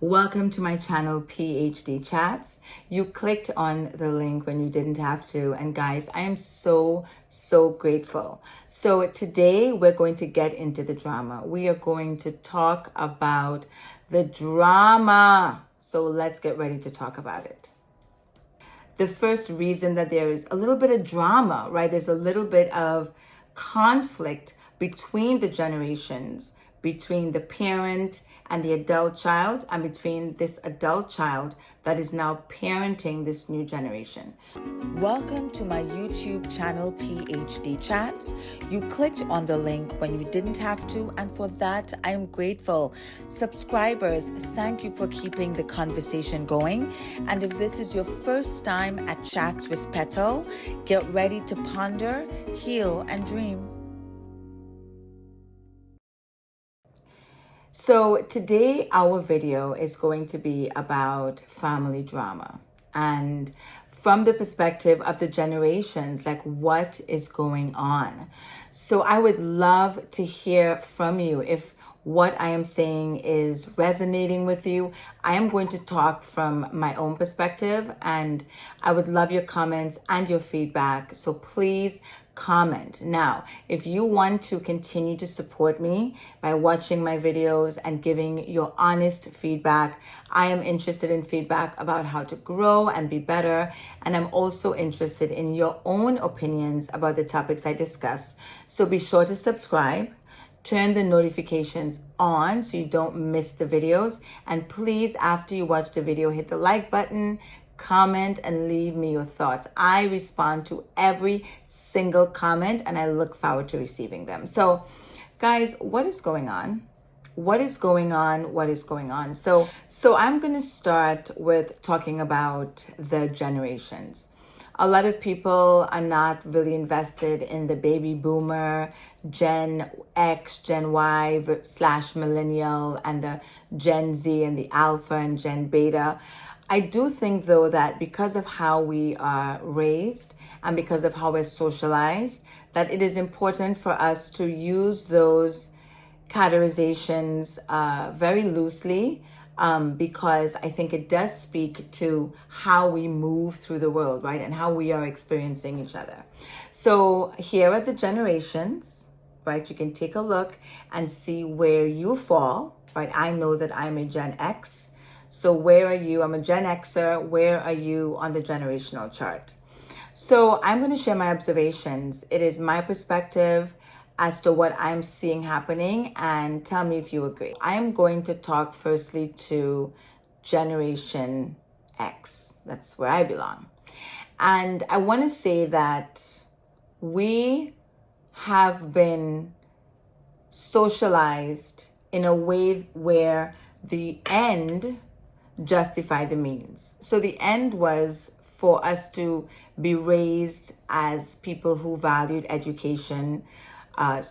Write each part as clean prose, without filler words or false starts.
Welcome to my channel, PhDChats. You clicked on the link when you didn't have to. And guys, I am so grateful. So today we're going to get into the drama. We are going to talk about the drama. So let's get ready to talk about it. The first reason that there is a little bit of drama, right? There's a little bit of conflict between the generations, between the parent and the adult child, and between this adult child that is now parenting this new generation. Welcome to my YouTube channel, PhDChats. You clicked on the link when you didn't have to, and for that, I am grateful. Subscribers, thank you for keeping the conversation going. And if this is your first time at Chats with Petal, get ready to ponder, heal, and dream. So today our video is going to be about family drama, and from the perspective of the generations, like what is going on. So I would love to hear from you if what I am saying is resonating with you. I am going to talk from my own perspective, and I would love your comments and your feedback. So please comment. Now, if you want to continue to support me by watching my videos and giving your honest feedback, I am interested in feedback about how to grow and be better. And I'm also interested in your own opinions about the topics I discuss. So be sure to subscribe. Turn the notifications on so you don't miss the videos. And please, after you watch the video, hit the like button, comment, and leave me your thoughts. I respond to every single comment and I look forward to receiving them. So guys, what is going on? What is going on? What is going on? So I'm going to start with talking about the generations. A lot of people are not really invested in the baby boomer, Gen X, Gen Y / Millennial, and the Gen Z and the Alpha and Gen Beta. I do think, though, that because of how we are raised and because of how we're socialized, that it is important for us to use those categorizations very loosely, because I think it does speak to how we move through the world, right? And how we are experiencing each other. So here are the generations, right? You can take a look and see where you fall, right? I know that I'm a Gen X. So where are you? I'm a Gen Xer. Where are you on the generational chart? So I'm going to share my observations. It is my perspective as to what I'm seeing happening, and tell me if you agree. I am going to talk firstly to Generation X. That's where I belong. And I want to say that we have been socialized in a way where the end justify the means. So the end was for us to be raised as people who valued education,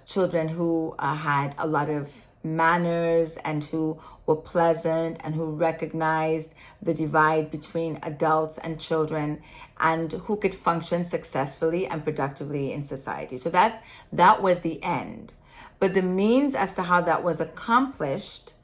children who had a lot of manners and who were pleasant and who recognized the divide between adults and children, and who could function successfully and productively in society. So that was the end. But the means as to how that was accomplished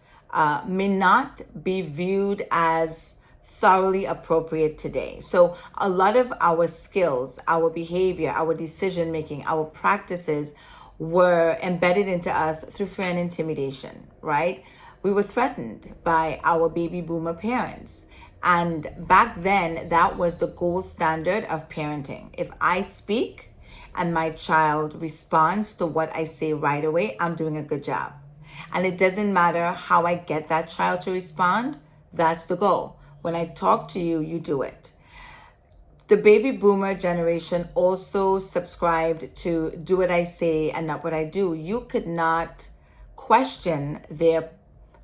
may not be viewed as thoroughly appropriate today. So a lot of our skills, our behavior, our decision making, our practices were embedded into us through fear and intimidation, right? We were threatened by our baby boomer parents. And back then, that was the gold standard of parenting. If I speak and my child responds to what I say right away, I'm doing a good job. And it doesn't matter how I get that child to respond. That's the goal. When I talk to you, you do it. The baby boomer generation also subscribed to do what I say and not what I do. You could not question their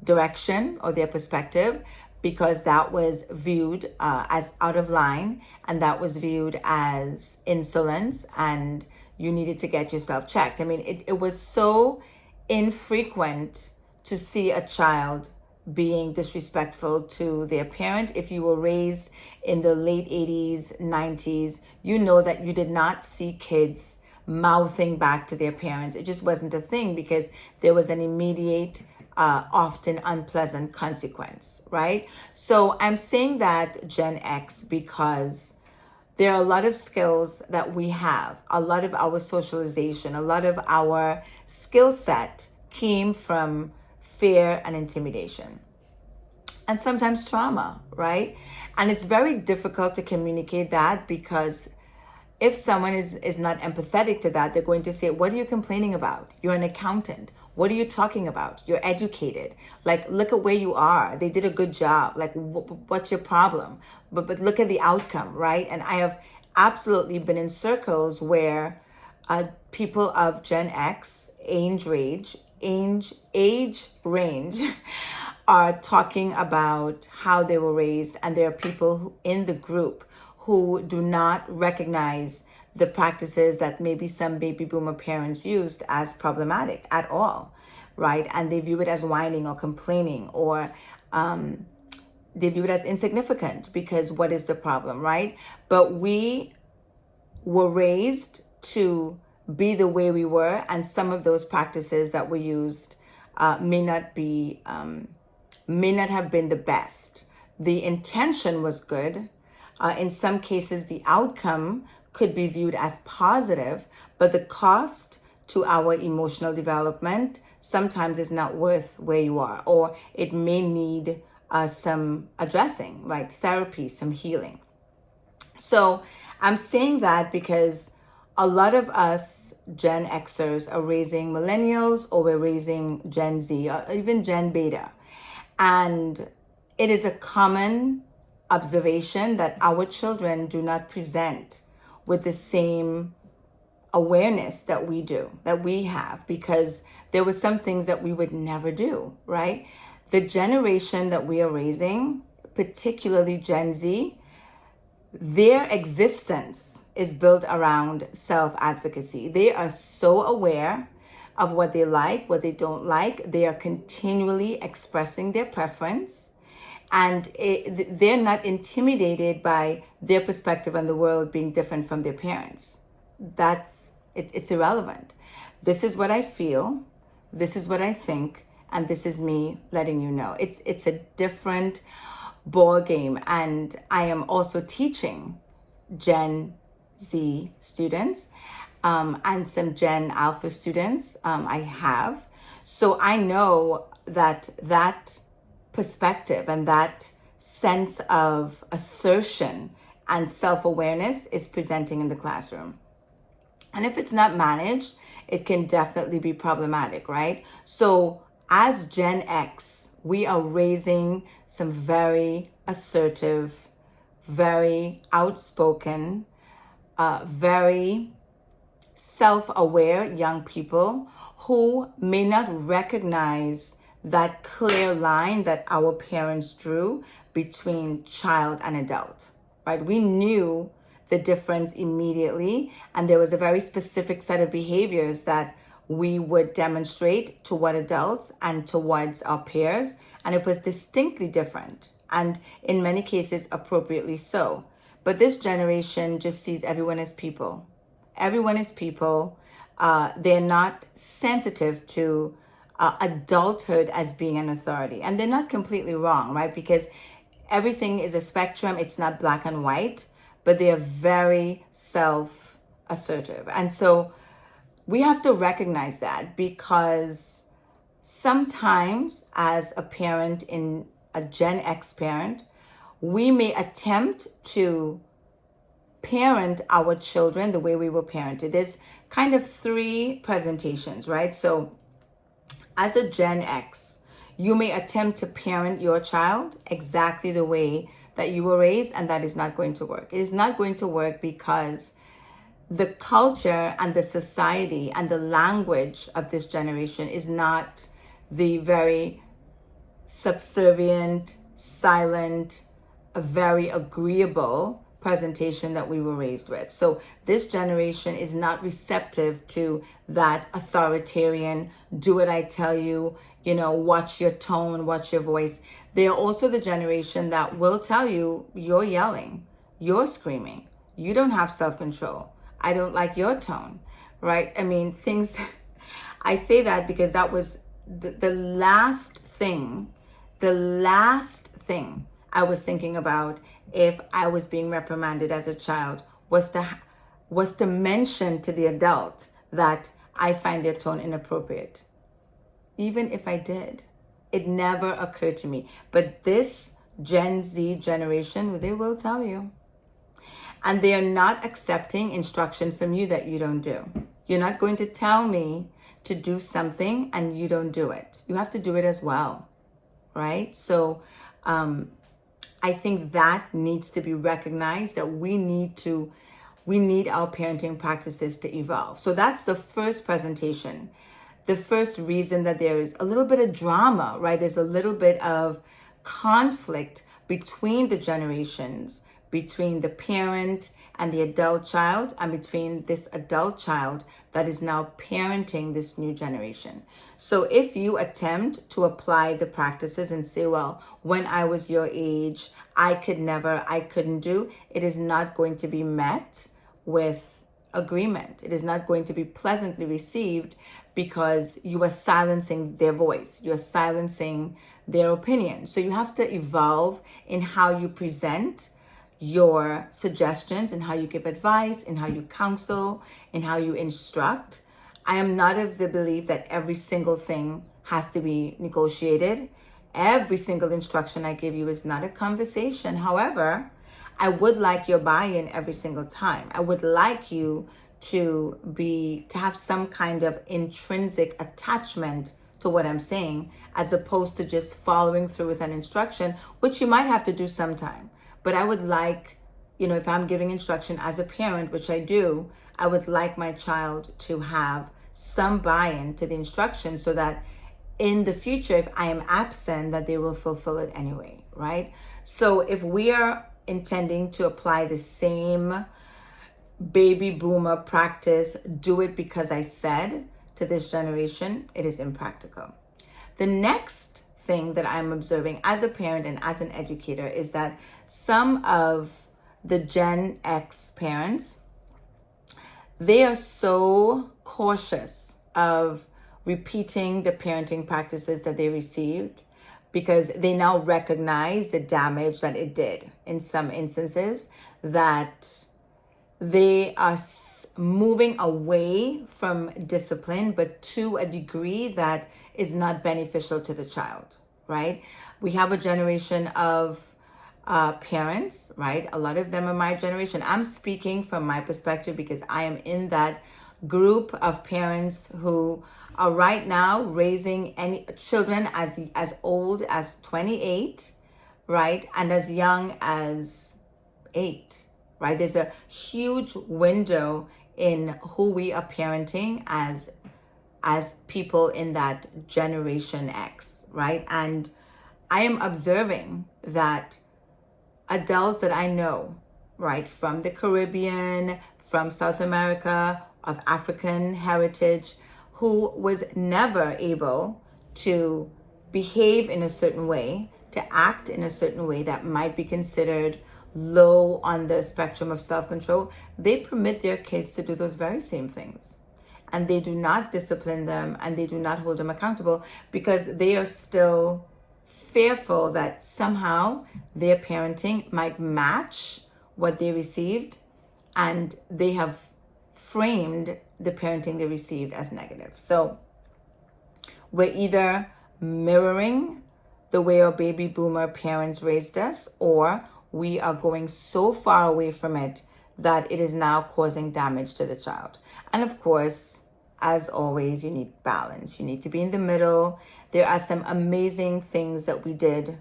direction or their perspective, because that was viewed as out of line, and that was viewed as insolence, and you needed to get yourself checked. I mean, it was so infrequent to see a child being disrespectful to their parent. If you were raised in the late 80s, 90s, you know that you did not see kids mouthing back to their parents. It just wasn't a thing, because there was an immediate often unpleasant consequence, right? So I'm saying that Gen X because there are a lot of skills that we have, a lot of our socialization, a lot of our skill set came from fear and intimidation and sometimes trauma, right? And it's very difficult to communicate that because if someone is not empathetic to that, they're going to say, what are you complaining about? You're an accountant. What are you talking about? You're educated. Like, look at where you are. They did a good job. Like, what's your problem? But look at the outcome, right? And I have absolutely been in circles where people of Gen X age range are talking about how they were raised, and there are people in the group who do not recognize the practices that maybe some baby boomer parents used as problematic at all, right? And they view it as whining or complaining, or they view it as insignificant because what is the problem, right? But we were raised to be the way we were, and some of those practices that were used may not have been the best. The intention was good. In some cases, the outcome could be viewed as positive, but the cost to our emotional development sometimes is not worth where you are, or it may need some addressing, right? Therapy, some healing. So I'm saying that because a lot of us Gen Xers are raising millennials, or we're raising Gen Z, or even Gen Beta. And it is a common observation that our children do not present with the same awareness that we have, because there were some things that we would never do, right? The generation that we are raising, particularly Gen Z, their existence is built around self-advocacy. They are so aware of what they like, what they don't like. They are continually expressing their preference, and they're not intimidated by their perspective on the world being different from their parents. It's irrelevant. This is what I feel, this is what I think, and this is me letting you know. It's a different ball game. And I am also teaching Gen Z students and some Gen Alpha students I have. So I know that perspective and that sense of assertion and self-awareness is presenting in the classroom. And if it's not managed, it can definitely be problematic, right? So as Gen X, we are raising some very assertive, very outspoken, very self-aware young people who may not recognize that clear line that our parents drew between child and adult, right? We knew the difference immediately, and there was a very specific set of behaviors that we would demonstrate toward adults and towards our peers, and it was distinctly different, and in many cases appropriately so. But this generation just sees everyone as people. Everyone is people. They're not sensitive to adulthood as being an authority. And they're not completely wrong, right? Because everything is a spectrum. It's not black and white, but they are very self-assertive. And so we have to recognize that, because sometimes as a parent, in a Gen X parent, we may attempt to parent our children the way we were parented. There's kind of three presentations, right? So as a Gen X, you may attempt to parent your child exactly the way that you were raised, and that is not going to work. It is not going to work because the culture and the society and the language of this generation is not the very subservient, silent, very agreeable presentation that we were raised with. So this generation is not receptive to that authoritarian, do what I tell you, watch your tone, watch your voice. They are also the generation that will tell you, you're yelling, you're screaming, you don't have self-control, I don't like your tone, right? I mean, things, I say that because that was the last thing I was thinking about if I was being reprimanded as a child was to mention to the adult that I find their tone inappropriate. Even if I did, it never occurred to me. But this Gen Z generation, they will tell you. And they are not accepting instruction from you that you don't do. You're not going to tell me to do something and you don't do it. You have to do it as well, right? So I think that needs to be recognized, that we need our parenting practices to evolve. So that's the first presentation. The first reason that there is a little bit of drama, right? There's a little bit of conflict between the generations, between the parent and the adult child, and between this adult child that is now parenting this new generation. So if you attempt to apply the practices and say, well, when I was your age, I couldn't do, it is not going to be met with agreement. It is not going to be pleasantly received, because you are silencing their voice. You're silencing their opinion. So you have to evolve in how you present your suggestions, and how you give advice, and how you counsel, and how you instruct. I am not of the belief that every single thing has to be negotiated. Every single instruction I give you is not a conversation. However, I would like your buy-in every single time. I would like you to have some kind of intrinsic attachment to what I'm saying, as opposed to just following through with an instruction, which you might have to do sometime. But I would like, if I'm giving instruction as a parent, which I do, I would like my child to have some buy-in to the instruction, so that in the future, if I am absent, that they will fulfill it anyway, right? So if we are intending to apply the same baby boomer practice, do it because I said, to this generation, it is impractical. The next thing that I'm observing as a parent and as an educator is that some of the Gen X parents, they are so cautious of repeating the parenting practices that they received, because they now recognize the damage that it did in some instances, that they are moving away from discipline, but to a degree that is not beneficial to the child, right? We have a generation of parents, right? A lot of them are my generation. I'm speaking from my perspective because I am in that group of parents who are right now raising any children as old as 28, right? And as young as 8, right? There's a huge window in who we are parenting as people in that Generation X, right? And I am observing that adults that I know, right, from the Caribbean, from South America, of African heritage, who was never able to behave in a certain way, to act in a certain way that might be considered low on the spectrum of self-control, they permit their kids to do those very same things. And they do not discipline them, and they do not hold them accountable, because they are still fearful that somehow their parenting might match what they received, and they have framed the parenting they received as negative. So we're either mirroring the way our baby boomer parents raised us, or we are going so far away from it that it is now causing damage to the child. And of course, as always, you need balance. You need to be in the middle. There are some amazing things that we did,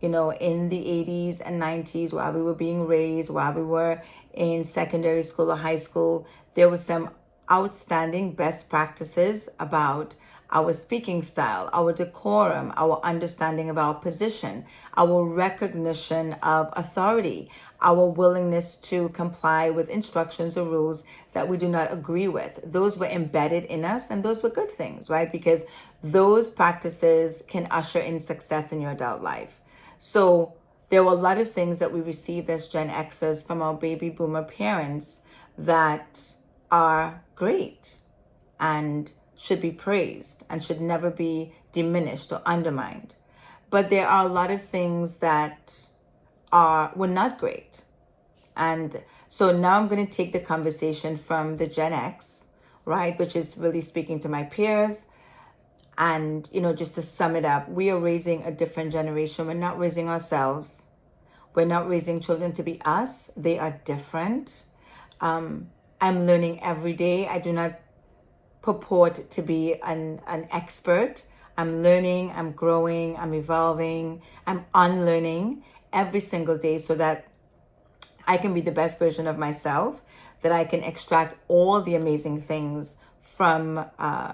in the 80s and 90s, while we were being raised, while we were in secondary school or high school. There were some outstanding best practices about our speaking style, our decorum, our understanding of our position, our recognition of authority, our willingness to comply with instructions or rules that we do not agree with. Those were embedded in us, and those were good things, right? Because those practices can usher in success in your adult life. So there were a lot of things that we received as Gen Xers from our baby boomer parents that are great and should be praised and should never be diminished or undermined. But there are a lot of things that were not great. And so now I'm going to take the conversation from the Gen X, right, which is really speaking to my peers. And, just to sum it up, we are raising a different generation. We're not raising ourselves. We're not raising children to be us. They are different. I'm learning every day. I do not purport to be an expert. I'm learning, I'm growing, I'm evolving, I'm unlearning every single day so that I can be the best version of myself, that I can extract all the amazing things from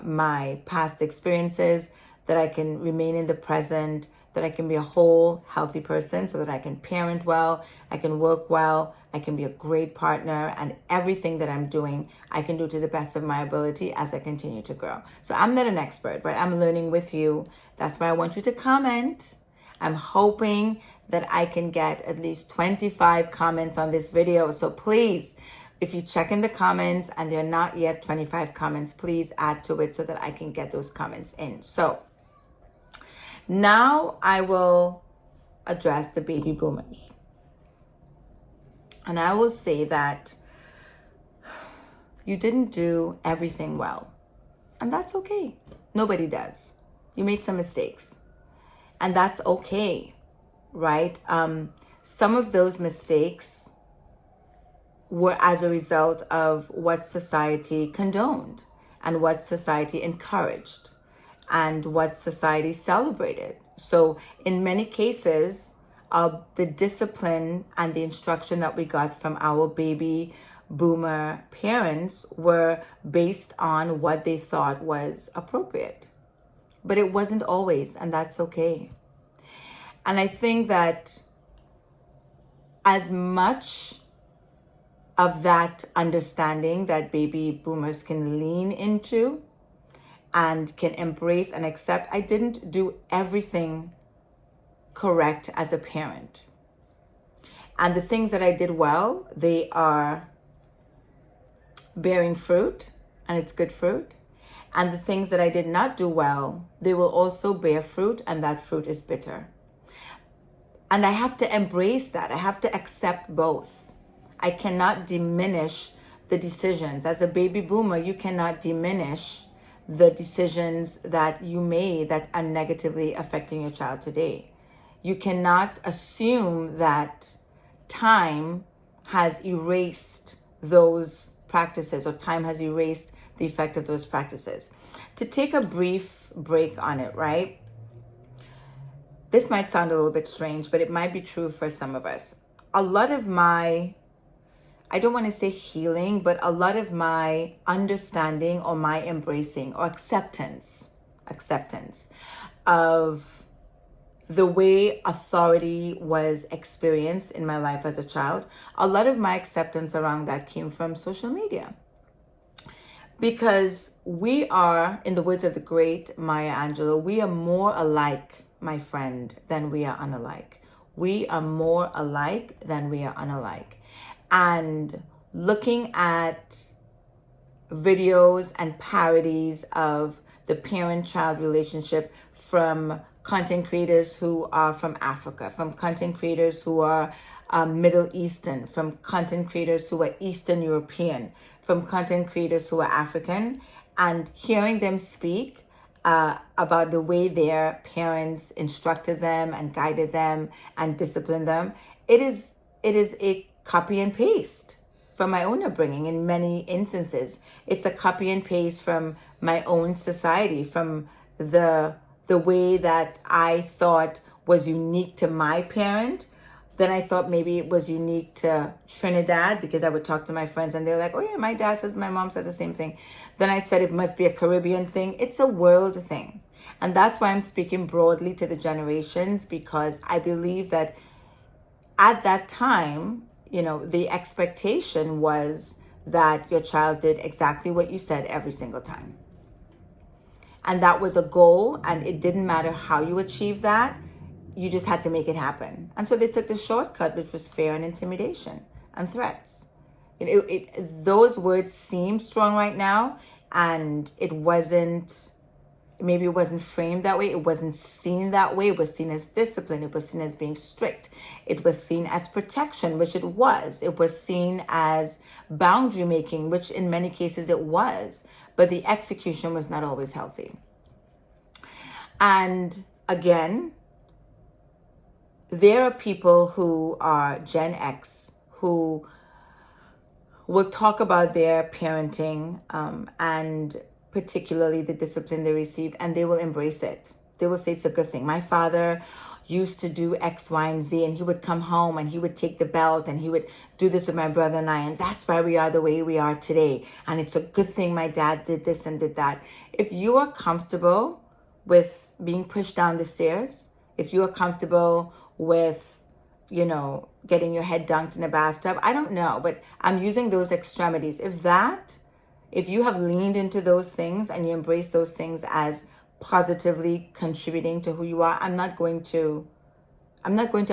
my past experiences, that I can remain in the present, that I can be a whole, healthy person so that I can parent well, I can work well, I can be a great partner, and everything that I'm doing, I can do to the best of my ability as I continue to grow. So I'm not an expert, right? I'm learning with you. That's why I want you to comment. I'm hoping that I can get at least 25 comments on this video. So please, if you check in the comments and there are not yet 25 comments, please add to it so that I can get those comments in. So now I will address the baby boomers. And I will say that you didn't do everything well. And that's okay. Nobody does. You made some mistakes. And that's okay, right? Some of those mistakes were as a result of what society condoned and what society encouraged and what society celebrated. So in many cases, the discipline and the instruction that we got from our baby boomer parents were based on what they thought was appropriate. But it wasn't always, and that's okay. And I think that as much of that understanding that baby boomers can lean into and can embrace and accept, I didn't do everything correct as a parent. And the things that I did well, they are bearing fruit, and it's good fruit. And the things that I did not do well, they will also bear fruit, and that fruit is bitter. And I have to embrace that. I have to accept both. I cannot diminish the decisions. As a baby boomer, you cannot diminish the decisions that you made that are negatively affecting your child today. You cannot assume that time has erased those practices or time has erased the effect of those practices. To take a brief break on it, right? This might sound a little bit strange, but it might be true for some of us. A lot of my, I don't want to say healing, but a lot of my understanding or my embracing or acceptance of the way authority was experienced in my life as a child, a lot of my acceptance around that came from social media. Because we are, in the words of the great Maya Angelou, we are more alike, my friend, than we are unalike. We are more alike than we are unalike. And looking at videos and parodies of the parent-child relationship from content creators who are from Africa, from content creators who are Middle Eastern, from content creators who are Eastern European, from content creators who are African, and hearing them speak about the way their parents instructed them and guided them and disciplined them, it is a copy and paste from my own upbringing in many instances. It's a copy and paste from my own society, from the way that I thought was unique to my parent. Then I thought maybe it was unique to Trinidad because I would talk to my friends and they're like, oh yeah, my dad says, my mom says the same thing. Then I said it must be a Caribbean thing. It's a world thing. And that's why I'm speaking broadly to the generations, because I believe that at that time, the expectation was that your child did exactly what you said every single time. And that was a goal, and it didn't matter how you achieved that. You just had to make it happen. And so they took the shortcut, which was fear and intimidation and threats. Those words seem strong right now. and maybe it wasn't framed that way. It wasn't seen that way. It was seen as discipline. It was seen as being strict. It was seen as protection, which it was. It was seen as boundary making, which in many cases it was. But the execution was not always healthy. And again, there are people who are Gen X who will talk about their parenting and particularly the discipline they received, and they will embrace it. They will say it's a good thing. My father used to do X, Y, and Z, and he would come home and he would take the belt and he would do this with my brother and I, and that's why we are the way we are today. And it's a good thing my dad did this and did that. If you are comfortable with being pushed down the stairs, if you are comfortable with, getting your head dunked in a bathtub, I don't know, but I'm using those extremities. If you have leaned into those things and you embrace those things as positively contributing to who you are, I'm not going to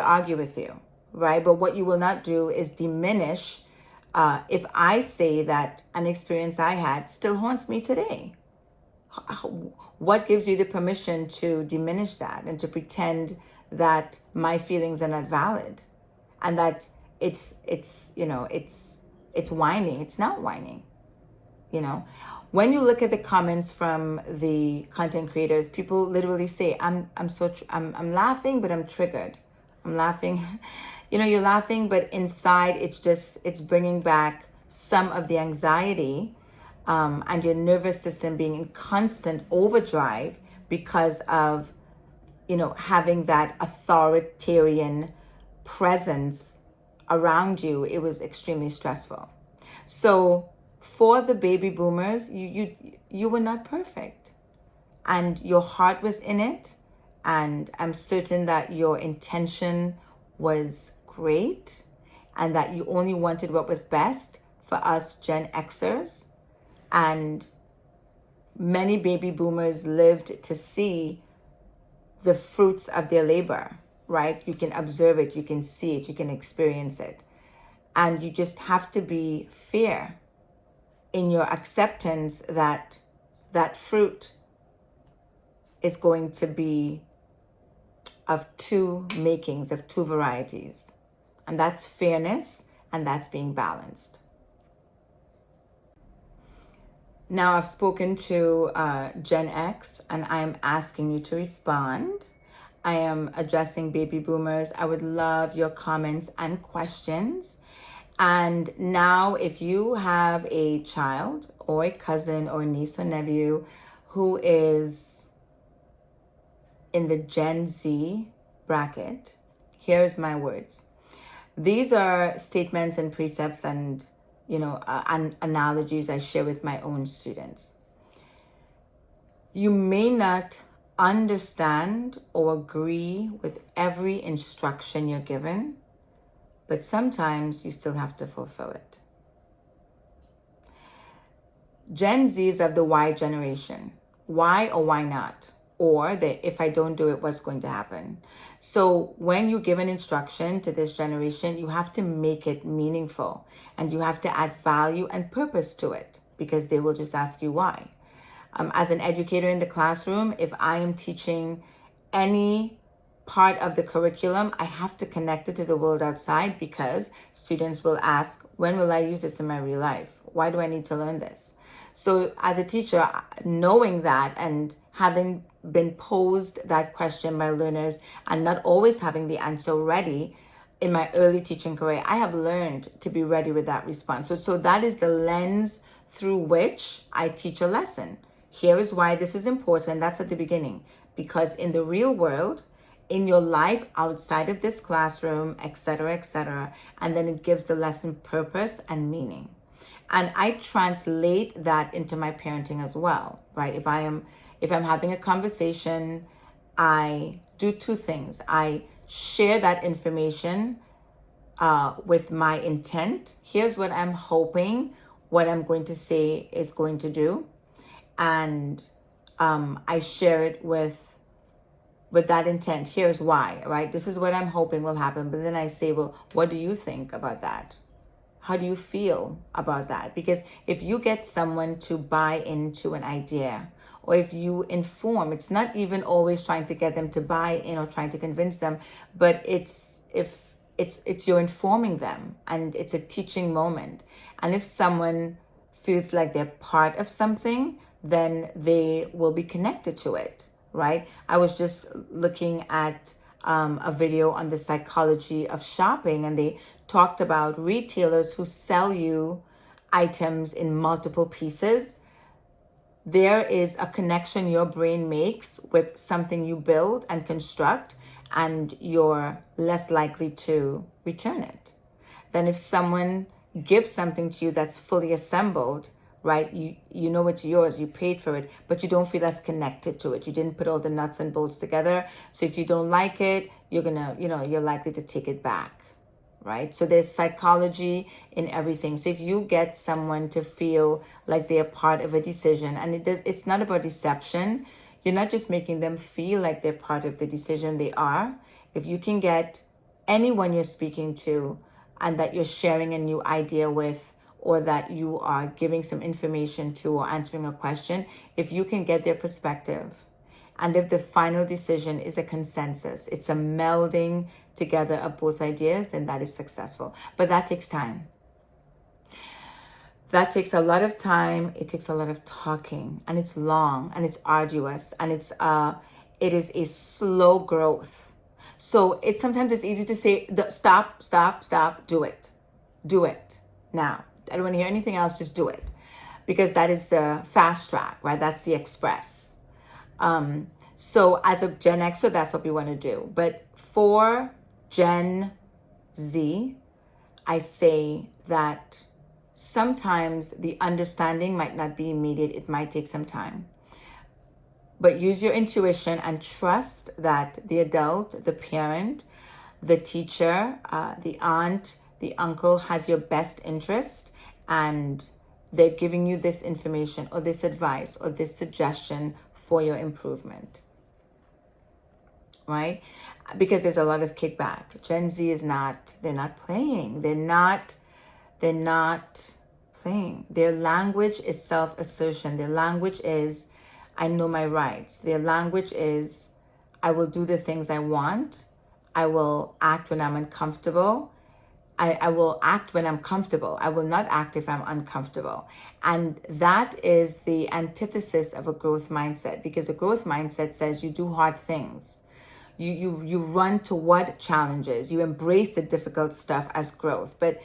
argue with you, right? But what you will not do is diminish if I say that an experience I had still haunts me today. What gives you the permission to diminish that and to pretend that my feelings are not valid and that it's whining? It's not whining. When you look at the comments from the content creators, people literally say, I'm laughing, but I'm triggered. I'm laughing. You're laughing, but inside it's bringing back some of the anxiety and your nervous system being in constant overdrive because of, having that authoritarian presence around you. It was extremely stressful. So for the baby boomers, you were not perfect, and your heart was in it, and I'm certain that your intention was great and that you only wanted what was best for us Gen Xers. And many baby boomers lived to see the fruits of their labor, right? You can observe it, you can see it, you can experience it. And you just have to be fair in your acceptance that that fruit is going to be of two makings, of two varieties. And that's fairness, and that's being balanced. Now I've spoken to Gen X, and I'm asking you to respond. I am addressing baby boomers. I would love your comments and questions. And now if you have a child or a cousin or niece or nephew who is in the Gen Z bracket, here's my words. These are statements and precepts and analogies I share with my own students. You may not understand or agree with every instruction you're given, but sometimes you still have to fulfill it. Gen Z is of the why generation. Why or why not? Or if I don't do it, what's going to happen? So when you give an instruction to this generation, you have to make it meaningful and you have to add value and purpose to it because they will just ask you why. As an educator in the classroom, if I am teaching any part of the curriculum, I have to connect it to the world outside because students will ask, when will I use this in my real life? Why do I need to learn this? So as a teacher, knowing that and having been posed that question by learners and not always having the answer ready in my early teaching career, I have learned to be ready with that response. So that is the lens through which I teach a lesson. Here is why this is important. That's at the beginning. Because in the real world, in your life outside of this classroom, etc., and then it gives the lesson purpose and meaning. And I translate that into my parenting as well, right? If I'm having a conversation, I do two things. I share that information with my intent. Here's what I'm hoping what I'm going to say is going to do. And I share it with that intent. Here's why, right? This is what I'm hoping will happen. But then I say, well, what do you think about that? How do you feel about that? Because if you get someone to buy into an idea, or if you inform, it's not even always trying to get them to buy in or trying to convince them, but it's you're informing them, and it's a teaching moment. And if someone feels like they're part of something, then they will be connected to it, right? I was just looking at a video on the psychology of shopping, and they talked about retailers who sell you items in multiple pieces. There is a connection your brain makes with something you build and construct, and you're less likely to return it than if someone gives something to you that's fully assembled, right? You know it's yours, you paid for it, but you don't feel as connected to it. You didn't put all the nuts and bolts together. So if you don't like it, you're likely to take it back, right? So there's psychology in everything. So if you get someone to feel like they're part of a decision, and it's not about deception, you're not just making them feel like they're part of the decision, they are. If you can get anyone you're speaking to and that you're sharing a new idea with, or that you are giving some information to or answering a question, if you can get their perspective, and if the final decision is a consensus, it's a melding together of both ideas, then that is successful. But that takes time. That takes a lot of time. It takes a lot of talking, and it's long, and it's arduous, and it is a slow growth. So sometimes it's easy to say, stop, do it now. I don't want to hear anything else, just do it. Because that is the fast track, right? That's the express. So as a Gen Xer, that's what we want to do. But for Gen Z, I say that sometimes the understanding might not be immediate. It might take some time. But use your intuition and trust that the adult, the parent, the teacher, the aunt, the uncle has your best interest, and they're giving you this information or this advice or this suggestion for your improvement, right? Because there's a lot of kickback. Gen Z they're not playing. They're not playing. Their language is self-assertion. Their language is, I know my rights. Their language is, I will do the things I want. I will act when I'm uncomfortable. I will act when I'm comfortable. I will not act if I'm uncomfortable. And that is the antithesis of a growth mindset, because a growth mindset says you do hard things. You run toward challenges. You embrace the difficult stuff as growth. But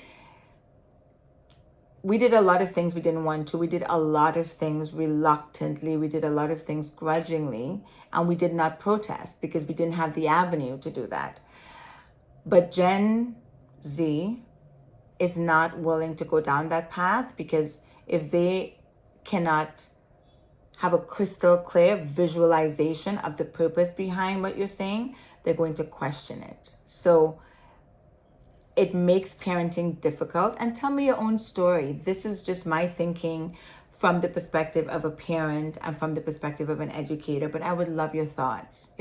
we did a lot of things we didn't want to. We did a lot of things reluctantly. We did a lot of things grudgingly. And we did not protest because we didn't have the avenue to do that. But Gen Z is not willing to go down that path, because if they cannot have a crystal clear visualization of the purpose behind what you're saying, they're going to question it. So it makes parenting difficult. And tell me your own story. This is just my thinking from the perspective of a parent and from the perspective of an educator, but I would love your thoughts.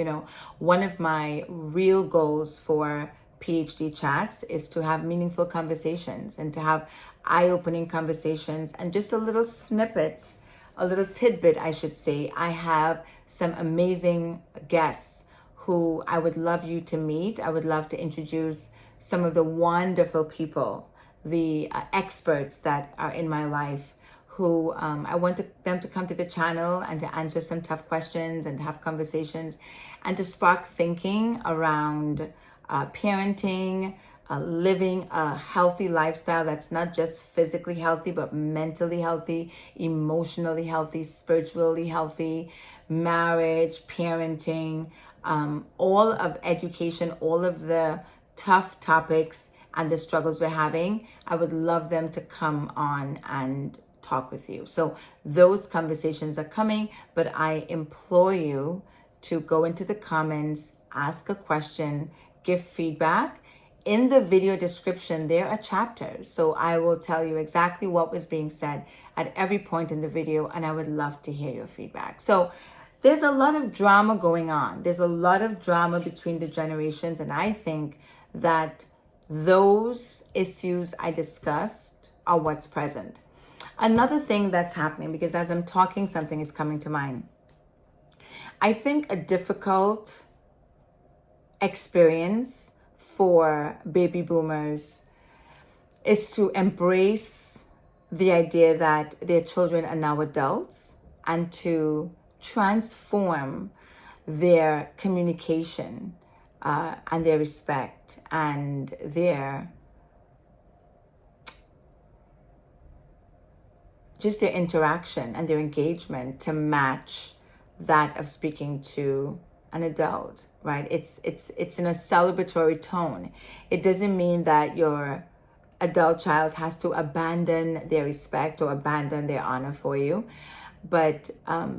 One of my real goals for PhDChats is to have meaningful conversations and to have eye-opening conversations, and just a little snippet, a little tidbit, I should say. I have some amazing guests who I would love you to meet. I would love to introduce some of the wonderful people, the experts that are in my life, who I want them to come to the channel and to answer some tough questions and have conversations and to spark thinking around parenting, living a healthy lifestyle that's not just physically healthy, but mentally healthy, emotionally healthy, spiritually healthy, marriage, parenting, all of education, all of the tough topics and the struggles we're having. I would love them to come on and talk with you. So those conversations are coming, but I implore you to go into the comments, ask a question, give feedback. In the video description, there are chapters. So I will tell you exactly what was being said at every point in the video, and I would love to hear your feedback. So there's a lot of drama going on. There's a lot of drama between the generations, and I think that those issues I discussed are what's present. Another thing that's happening, because as I'm talking, something is coming to mind. I think a difficult experience for baby boomers is to embrace the idea that their children are now adults and to transform their communication and their respect and their interaction and their engagement to match that of speaking to an adult, right? It's in a celebratory tone. It doesn't mean that your adult child has to abandon their respect or abandon their honor for you, but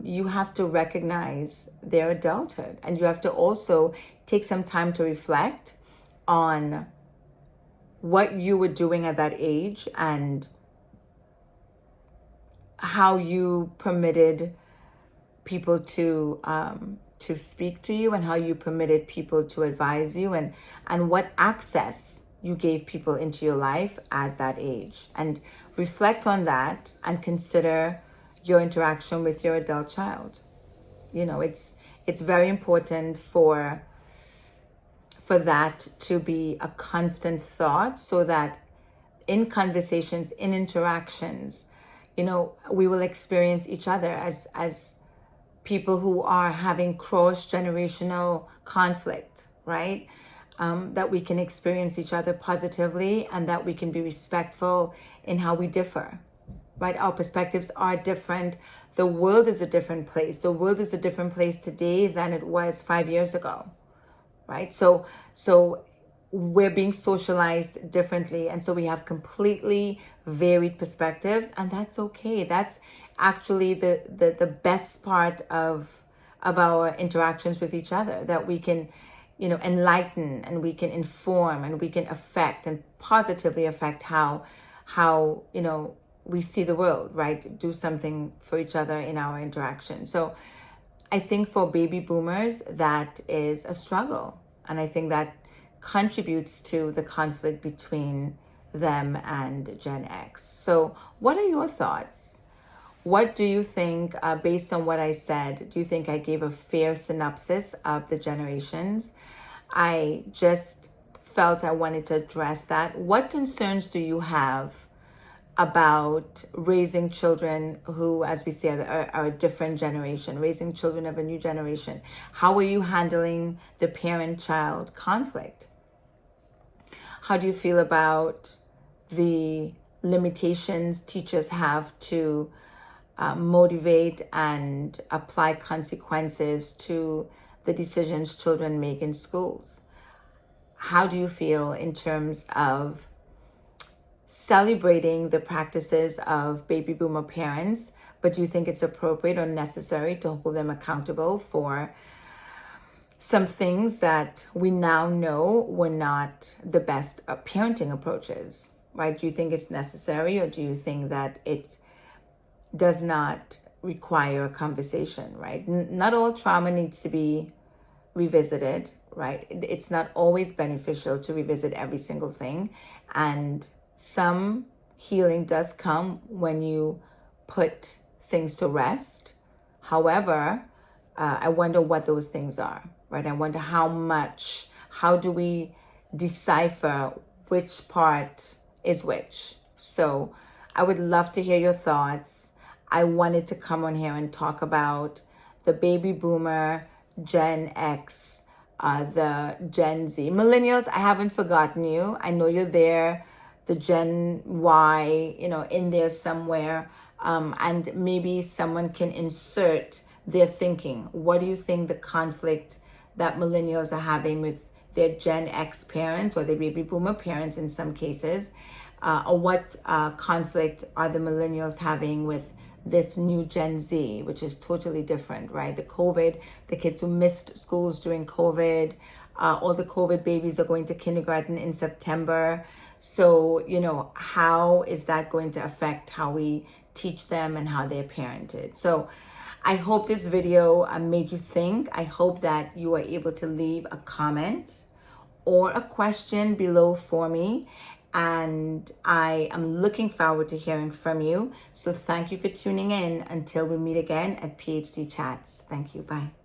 you have to recognize their adulthood, and you have to also take some time to reflect on what you were doing at that age and how you permitted people to speak to you, and how you permitted people to advise you, and what access you gave people into your life at that age. And reflect on that and consider your interaction with your adult child. You know, it's very important for that to be a constant thought, so that in conversations, in interactions, you know, we will experience each other as people who are having cross-generational conflict, right? That we can experience each other positively, and that we can be respectful in how we differ, right? Our perspectives are different. The world is a different place. The world is a different place today than it was 5 years ago, right? So we're being socialized differently, and so we have completely varied perspectives, and that's okay. That's actually the best part of our interactions with each other, that we can, you know, enlighten, and we can inform, and we can affect and positively affect how you know, we see the world, right? Do something for each other in our interaction. So I think for baby boomers, that is a struggle. And I think that contributes to the conflict between them and Gen X. So what are your thoughts? What do you think, based on what I said, do you think I gave a fair synopsis of the generations? I just felt I wanted to address that. What concerns do you have about raising children who, as we say, are a different generation, raising children of a new generation? How are you handling the parent-child conflict? How do you feel about the limitations teachers have to motivate and apply consequences to the decisions children make in schools? How do you feel in terms of celebrating the practices of baby boomer parents, but do you think it's appropriate or necessary to hold them accountable for some things that we now know were not the best parenting approaches, right? Do you think it's necessary, or do you think that it does not require a conversation, right? Not all trauma needs to be revisited, right? It's not always beneficial to revisit every single thing. And some healing does come when you put things to rest. However, I wonder what those things are, right? I wonder how do we decipher which part is which? So I would love to hear your thoughts. I wanted to come on here and talk about the baby boomer, Gen X, the Gen Z. Millennials, I haven't forgotten you. I know you're there. The Gen Y, you know, in there somewhere. And maybe someone can insert their thinking. What do you think the conflict that millennials are having with their Gen X parents, or their baby boomer parents in some cases? Or what conflict are the millennials having with this new Gen Z, which is totally different, right? The kids who missed schools during COVID, all the COVID babies are going to kindergarten in September. So, you know, how is that going to affect how we teach them and how they're parented? So I hope this video made you think. I hope that you are able to leave a comment or a question below for me. And I am looking forward to hearing from you. So thank you for tuning in. Until we meet again at PhD Chats. Thank you. Bye.